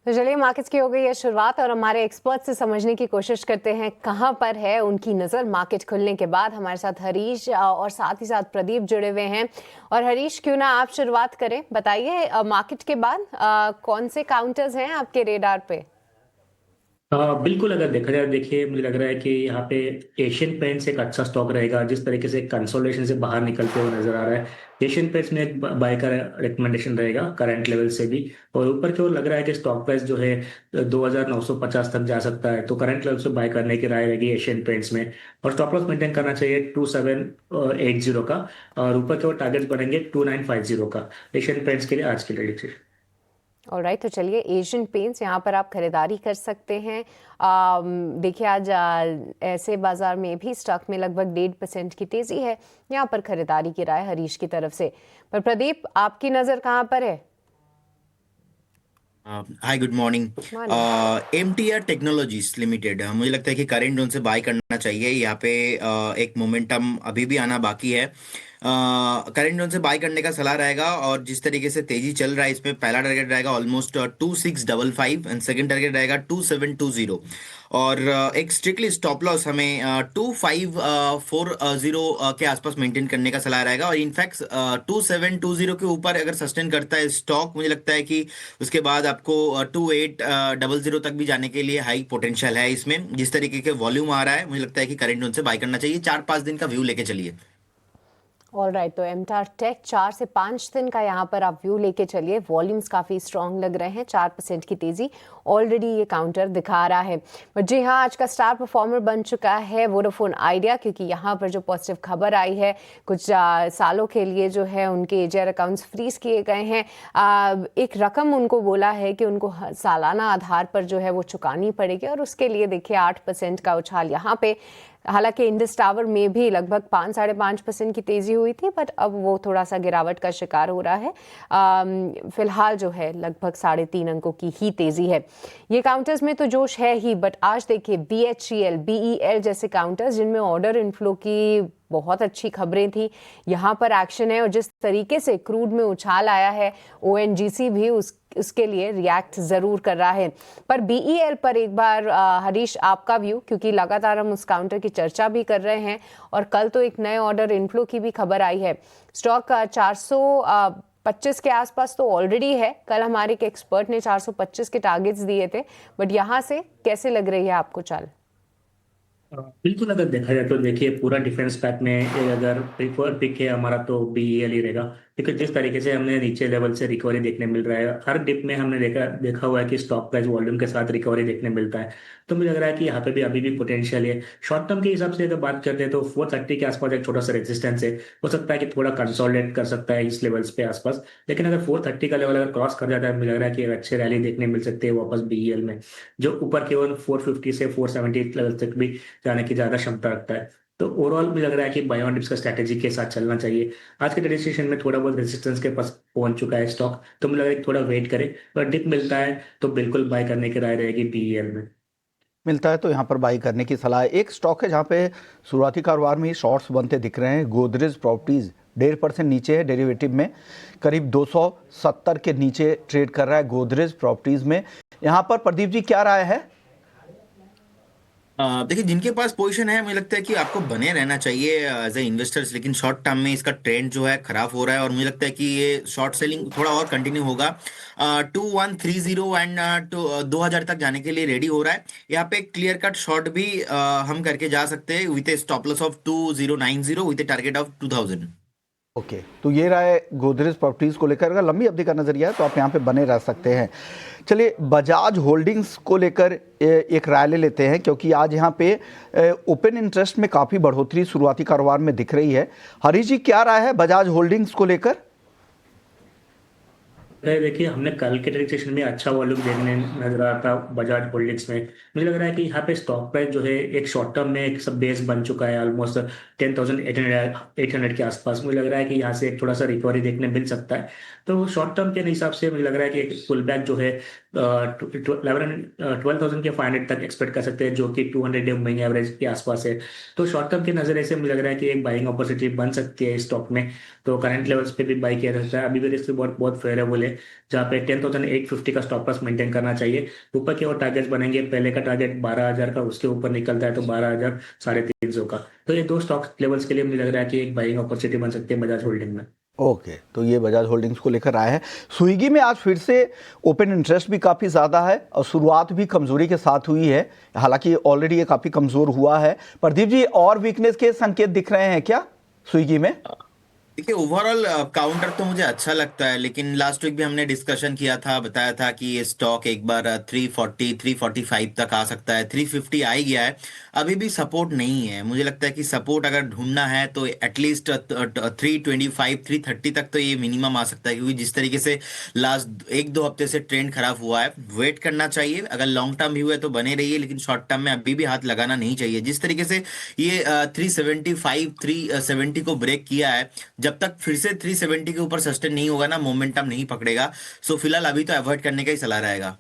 तो चलिए मार्केट्स की हो गई है शुरुआत और हमारे एक्सपर्ट से समझने की कोशिश करते हैं कहां पर है उनकी नज़र मार्केट खुलने के बाद। हमारे साथ हरीश और साथ ही साथ प्रदीप जुड़े हुए हैं। और हरीश, क्यों ना आप शुरुआत करें, बताइए मार्केट के बाद कौन से काउंटर्स हैं आपके रेडार पे? बिल्कुल, अगर देखा जाए, देखिए मुझे लग रहा है कि यहाँ पे एशियन पेंट्स एक अच्छा स्टॉक रहेगा। जिस तरीके से कंसोलिडेशन से बाहर निकलते हुए नजर आ रहा है, एशियन पेंट्स में एक बाय का रिकमेंडेशन रहेगा करंट लेवल से भी। और ऊपर की ओर लग रहा है कि स्टॉक प्राइस जो है 2950 तक जा सकता है, तो करंट लेवल से बाय करने की राय रहेगी एशियन पेंट्स में। और स्टॉप लॉस मेंटेन करना चाहिए 2780 का। और ऊपर की ओर टारगेट बढ़ेंगे 2950 का एशियन पेंट्स के लिए आज के लिए। ऑलराइट, तो चलिए एशियन पेंट्स यहाँ पर आप खरीदारी कर सकते हैं। देखिए आज ऐसे बाजार में भी स्टॉक में लगभग 1.5% की तेजी है। यहाँ पर खरीदारी की राय हरीश की तरफ से। पर प्रदीप, आपकी नज़र कहाँ पर है? Hi, good morning. Morning. MTR technologies limited, मुझे लगता है कि करेंट जोन से बाय करना चाहिए। यहाँ पे एक मोमेंटम अभी भी आना बाकी है। करेंट जोन से बाय करने का सलाह रहेगा। और जिस तरीके से तेजी चल रहा है, इसमें पहला टारगेट रहेगा ऑलमोस्ट 2655 एंड सेकंड टारगेट रहेगा 2720। और एक स्ट्रिक्टली स्टॉप लॉस हमें 2540 के आसपास मेंटेन करने का सलाह रहेगा। और इनफैक्ट 2720 के ऊपर अगर सस्टेन करता है स्टॉक, मुझे लगता है कि उसके बाद आपको 2800 तक भी जाने के लिए हाई पोटेंशियल है इसमें। जिस तरीके के वॉल्यूम आ रहा है, मुझे लगता है कि करंट जोन से बाय करना चाहिए। 4-5 दिन का व्यू लेके चलिए। ऑलराइट, तो एमटार टेक 4 से 5 दिन का यहाँ पर आप व्यू लेके चलिए। वॉल्यूम्स काफ़ी स्ट्रांग लग रहे हैं, 4% की तेज़ी ऑलरेडी ये काउंटर दिखा रहा है। बट जी हाँ, आज का स्टार परफॉर्मर बन चुका है वोडाफोन आइडिया, क्योंकि यहाँ पर जो पॉजिटिव खबर आई है, कुछ सालों के लिए जो है उनके एजीआर अकाउंट्स फ्रीज किए गए हैं। एक रकम उनको बोला है कि उनको सालाना आधार पर जो है वो चुकानी पड़ेगी, और उसके लिए देखिए 8% का उछाल यहाँ पे। हालांकि इंडस टावर में भी लगभग 5-5.5% की तेजी हुई थी, बट अब वो थोड़ा सा गिरावट का शिकार हो रहा है। फिलहाल जो है लगभग 3.5 अंकों की ही तेजी है। ये काउंटर्स में तो जोश है ही, बट आज देखिए BHEL, BEL जैसे काउंटर्स जिनमें ऑर्डर इनफ्लो की बहुत अच्छी खबरें थी, यहाँ पर एक्शन है। और जिस तरीके से क्रूड में उछाल आया है, ONGC भी उसके लिए रिएक्ट जरूर कर रहा है। पर BEL पर एक बार हरीश, आपका व्यू, क्योंकि लगातार हम उस काउंटर की चर्चा भी कर रहे हैं और कल तो एक नए ऑर्डर इनफ्लो की भी खबर आई है। स्टॉक 425 के आसपास तो ऑलरेडी है। कल हमारे एक एक्सपर्ट ने 425 के टारगेट्स दिए थे, बट यहाँ से कैसे लग रही है आपको चाल? बिल्कुल, अगर देखा जाए तो देखिए पूरा डिफेंस पैक में अगर प्रीफर पिक है हमारा तो BEL ही रहेगा। क्योंकि जिस तरीके से हमने नीचे लेवल से रिकवरी देखने मिल रहा है, हर डिप में हमने देखा हुआ है कि स्टॉक प्राइस वॉल्यूम के साथ रिकवरी देखने मिलता है। तो मुझे लग रहा है कि यहाँ पे भी अभी भी पोटेंशियल है। शॉर्ट टर्म के हिसाब से अगर बात करते हैं तो 430 के आसपास एक छोटा सा रेजिस्टेंस है। हो सकता है कि थोड़ा कंसोलिडेट कर सकता है इस लेवल्स पे आसपास। लेकिन अगर 430 का लेवल अगर क्रॉस कर जाता है, मुझे लग रहा है कि एक अच्छे रैली देखने मिल सकती है वापस BEL में, जो ऊपर केवल 450 से 470 लेवल तक भी जाने की ज्यादा क्षमता रखता है। तो ओवरऑल मुझे लग रहा है कि बाय ऑन डिप्स का स्ट्रैटेजी के साथ चलना चाहिए। आज के ट्रेडिंग सेशन में थोड़ा बहुत रेजिस्टेंस के पास पहुंच चुका है स्टॉक, तो मुझे लग रहा है कि थोड़ा वेट करे। अगर डिप मिलता है तो बिल्कुल बाय करने की राय रहेगी BEL में। मिलता है तो यहाँ पर बाई करने की सलाह है। एक स्टॉक है जहाँ पे शुरुआती कारोबार में ही शॉर्ट्स बनते दिख रहे हैं, गोदरेज प्रॉपर्टीज 1.5% नीचे है डेरिवेटिव में, करीब 270 के नीचे ट्रेड कर रहा है गोदरेज प्रॉपर्टीज में। यहाँ पर प्रदीप जी क्या राय है? देखिए, जिनके पास पोजीशन है, मुझे लगता है कि आपको बने रहना चाहिए एज ए इन्वेस्टर्स। लेकिन शॉर्ट टर्म में इसका ट्रेंड जो है खराब हो रहा है, और मुझे लगता है कि ये शॉर्ट सेलिंग थोड़ा और कंटिन्यू होगा। 2130 एंड 2000 तक जाने के लिए रेडी हो रहा है। यहाँ पे क्लियर कट शॉर्ट भी हम करके जा सकते हैं with A stop loss of 2090 with A target of 2000। Okay, तो ये रहा है गोदरेज प्रॉपर्टीज को लेकर। अगर लंबी अवधि का नजरिया है तो आप यहाँ पे बने रह सकते हैं। चलिए बजाज होल्डिंग्स को लेकर एक राय ले लेते हैं, क्योंकि आज यहाँ पे ओपन इंटरेस्ट में काफ़ी बढ़ोतरी शुरुआती कारोबार में दिख रही है। हरीश जी क्या राय है बजाज होल्डिंग्स को लेकर? देखिए, हमने कल के ट्रेडिंग सेशन में अच्छा वॉल्यूम देखने नजर आ रहा था बजाज होल्डिंग्स में। मुझे लग रहा है कि यहाँ पे स्टॉक प्राइस जो है एक शॉर्ट टर्म में एक सब बेस बन चुका है, ऑलमोस्ट 10,800 के आसपास। मुझे लग रहा है कि यहाँ से एक थोड़ा सा रिकवरी देखने मिल सकता है। तो शॉर्ट टर्म के हिसाब से मुझे लग रहा है कि एक पुल बैक जो है 12,000 के 500 तक एक्सपेक्ट कर सकते हैं, जो कि 200 डे मूविंग एवरेज के आसपास है। तो शॉर्ट टर्म के नजरिए से मुझे लग रहा है कि एक बाइंग अपॉर्चुनिटी बन सकती है इस स्टॉक में। तो करंट लेवल्स पे भी बाई किया जा सकता है, अभी भी रिस्क बहुत बहुत फेवरेबल है। है, जहाँ पे 10,850 का स्टॉप लॉस मेंटेन करना चाहिए। ऊपर के और टारगेट्स बनेंगे, पहले का टारगेट 12,000 का, उसके ऊपर निकलता है तो 12,000 350 का। तो ये दो स्टॉक लेवल्स के लिए मुझे लग रहा है कि एक बाइंग अपॉर्चुनिटी बन सकती है बजाज होल्डिंग में। ओके, तो ये बजाज होल्डिंग्स को लेकर आए हैं। स्विगी में आज फिर से ओपन इंटरेस्ट भी काफ़ी ज़्यादा है और शुरुआत भी कमजोरी के साथ हुई है, हालांकि ऑलरेडी ये काफ़ी कमज़ोर हुआ है। प्रदीप जी, और वीकनेस के संकेत दिख रहे हैं क्या स्विगी में? देखिए, ओवरऑल काउंटर तो मुझे अच्छा लगता है, लेकिन लास्ट वीक भी हमने डिस्कशन किया था, बताया था कि ये स्टॉक एक बार 340 345 तक आ सकता है, 350 आ ही गया है। अभी भी सपोर्ट नहीं है। मुझे लगता है कि सपोर्ट अगर ढूंढना है तो एटलीस्ट 325 330 तक तो ये मिनिमम आ सकता है, क्योंकि जिस तरीके से लास्ट 1-2 हफ्ते से ट्रेंड खराब हुआ है, वेट करना चाहिए। अगर लॉन्ग टर्म भी हुआ है तो बने रहिए, लेकिन शॉर्ट टर्म में अभी भी हाथ लगाना नहीं चाहिए। जिस तरीके से ये 375 370 को ब्रेक किया है, जब तक फिर से 370 के ऊपर सस्टेन नहीं होगा ना, मोमेंटम नहीं पकड़ेगा। सो फिलहाल अभी तो अवॉइड करने का ही सलाह रहेगा।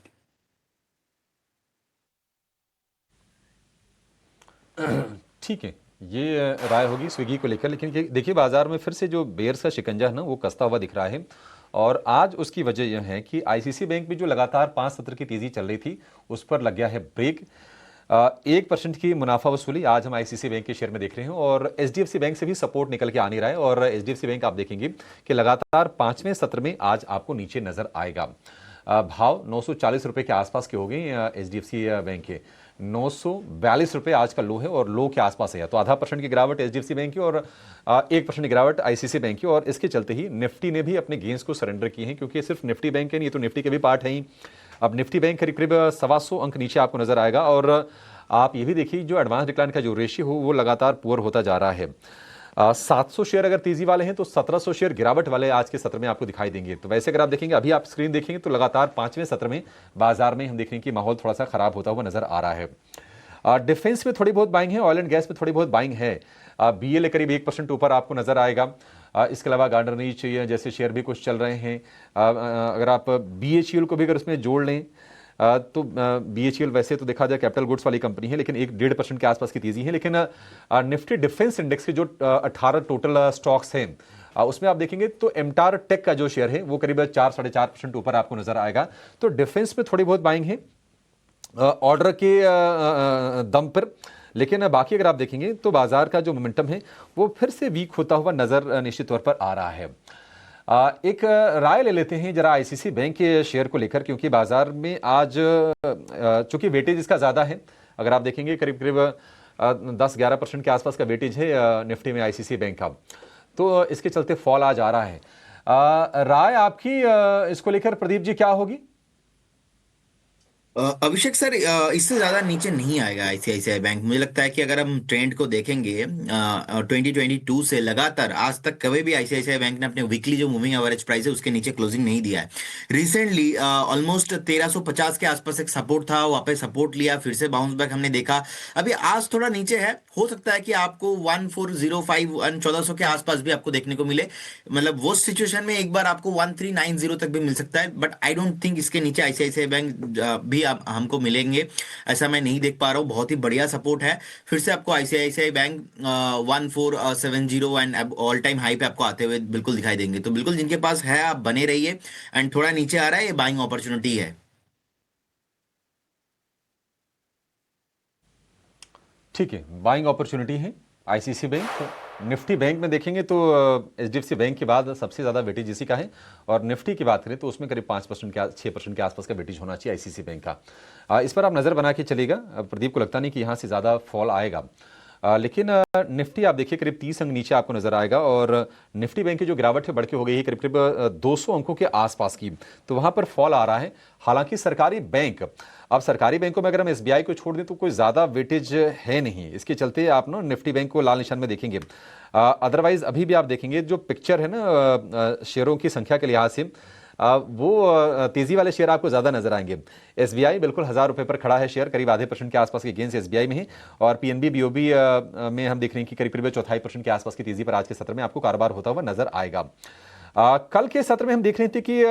ठीक है, ये राय होगी स्विगी को लेकर। लेकिन देखिए, बाजार में फिर से जो बेयर्स का शिकंजा है ना, वो कसता हुआ दिख रहा है। और आज उसकी वजह यह है कि आईसीसी बैंक में जो लगातार 5 सत्र की तेजी चल रही थी, उस पर लग गया है ब्रेक। 1% की मुनाफा वसूली आज हम आईसीसी बैंक के शेयर में देख रहे हैं, और एचडीएफसी बैंक से भी सपोर्ट निकल के आ नहीं रहा है। और एचडीएफसी बैंक आप देखेंगे कि लगातार 5वें सत्र में आज आपको नीचे नजर आएगा। भाव 940 रुपए के आसपास के हो गए एचडीएफसी बैंक के। 942 रुपए आज का लो है, और लो के आसपास है। तो 0.5% की गिरावट एचडीएफसी बैंक की, और 1% की गिरावट आईसीसी बैंक की। और इसके चलते ही निफ्टी ने भी अपने गेंस को सरेंडर किए हैं, क्योंकि सिर्फ निफ्टी बैंक है नहीं, तो निफ्टी के भी पार्ट है ही। अब निफ्टी बैंक करीब करीब 125 अंक नीचे आपको नजर आएगा। और आप ये भी देखिए, जो एडवांस डिक्लाइन का जो रेशियो हो, वो लगातार पुअर होता जा रहा है। 700 शेयर अगर तेजी वाले हैं, तो 1700 शेयर गिरावट वाले आज के सत्र में आपको दिखाई देंगे। तो वैसे अगर आप देखेंगे, अभी आप स्क्रीन देखेंगे, तो लगातार 5वें सत्र में बाजार में हम देख रहे हैं कि माहौल थोड़ा सा खराब होता हुआ नजर आ रहा है। डिफेंस में थोड़ी बहुत बाइंग है, ऑयल एंड गैस में थोड़ी बहुत बाइंग है। बीएलए करीब 1% ऊपर आपको नजर आएगा। इसके अलावा गार्डनर नीच जैसे शेयर भी कुछ चल रहे हैं। अगर आप बीएचईएल को भी अगर उसमें जोड़ लें, तो बीएचईएल वैसे तो देखा जाए कैपिटल गुड्स वाली कंपनी है, लेकिन 1-1.5% के आसपास की तेजी है। लेकिन निफ्टी डिफेंस इंडेक्स के जो 18 टोटल स्टॉक्स हैं, उसमें आप देखेंगे तो एमटार टेक का जो शेयर है, वो करीब 4-4.5% ऊपर आपको नजर आएगा। तो डिफेंस में थोड़ी बहुत बाइंग है ऑर्डर के दम पर। लेकिन बाकी अगर आप देखेंगे तो बाजार का जो मोमेंटम है, वो फिर से वीक होता हुआ नजर निश्चित तौर पर आ रहा है। एक राय ले लेते हैं जरा आईसीसी बैंक के शेयर को लेकर, क्योंकि बाजार में आज चूंकि वेटेज इसका ज्यादा है। अगर आप देखेंगे करीब करीब 10-11% के आसपास का वेटेज है निफ्टी में आईसीसी बैंक का, तो इसके चलते फॉल आज आ रहा है। राय आपकी इसको लेकर प्रदीप जी क्या होगी? अभिषेक सर, इससे ज्यादा नीचे नहीं आएगा आईसीआईसीआई बैंक। मुझे लगता है कि अगर हम ट्रेंड को देखेंगे 2022 से लगातार आज तक कभी भी आईसीआईसीआई बैंक ने अपने वीकली जो मूविंग एवरेज प्राइस है उसके नीचे क्लोजिंग नहीं दिया है। रिसेंटली ऑलमोस्ट 1350 के आसपास एक सपोर्ट था, वहां पे सपोर्ट लिया, फिर से बाउंस बैक हमने देखा। अभी आज थोड़ा नीचे है, हो सकता है कि आपको 1405 1400 के आसपास भी आपको देखने को मिले। मतलब वो सिचुएशन में एक बार आपको 1390 तक भी मिल सकता है, बट आई डोंट थिंक इसके नीचे आईसीआईसीआई बैंक भी आप हमको मिलेंगे, ऐसा मैं नहीं देख पा रहा हूँ। बहुत ही बढ़िया सपोर्ट है। फिर से आपको ICICI bank 1470 and all time high पे आपको आते हुए बिल्कुल दिखाई देंगे। तो बिल्कुल जिनके पास है आप बने रहिए, एंड थोड़ा नीचे आ रहा है, ये बाइंग अपॉर्चुनिटी है। ठीक है, बाइंग अपॉर्चुनिटी है आईसीसी बैंक। निफ्टी बैंक में देखेंगे तो एचडीएफसी बैंक के बाद सबसे ज़्यादा वेटेज इसी का है। और निफ्टी की बात करें तो उसमें करीब 5% के 6% के आसपास का वेटेज होना चाहिए आईसीसी बैंक का। इस पर आप नज़र बना के चलिएगा। प्रदीप को लगता नहीं कि यहाँ से ज़्यादा फॉल आएगा। लेकिन निफ्टी आप देखिए करीब 30 अंक नीचे आपको नजर आएगा। और निफ्टी बैंक की जो गिरावट है बढ़ के हो गई है करीब करीब 200 अंकों के आसपास की, तो वहां पर फॉल आ रहा है। हालांकि सरकारी बैंक, अब सरकारी बैंकों में अगर हम एसबीआई को छोड़ दें तो कोई ज़्यादा वेटेज है नहीं, इसके चलते आप ना निफ्टी बैंक को लाल निशान में देखेंगे। अदरवाइज अभी भी आप देखेंगे जो पिक्चर है ना शेयरों की संख्या के लिहाज से, वो तेजी वाले शेयर आपको ज्यादा नजर आएंगे। एसबीआई बिल्कुल 1000 रुपए पर खड़ा है शेयर, करीब आधे % के आसपास के गेंस एसबीआई में है। और पीएनबी बीओबी में हम देख रहे हैं कि करीब करीब 0.25% के आसपास की तेजी पर आज के सत्र में आपको कारोबार होता हुआ नजर आएगा। कल के सत्र में हम देख रहे थे कि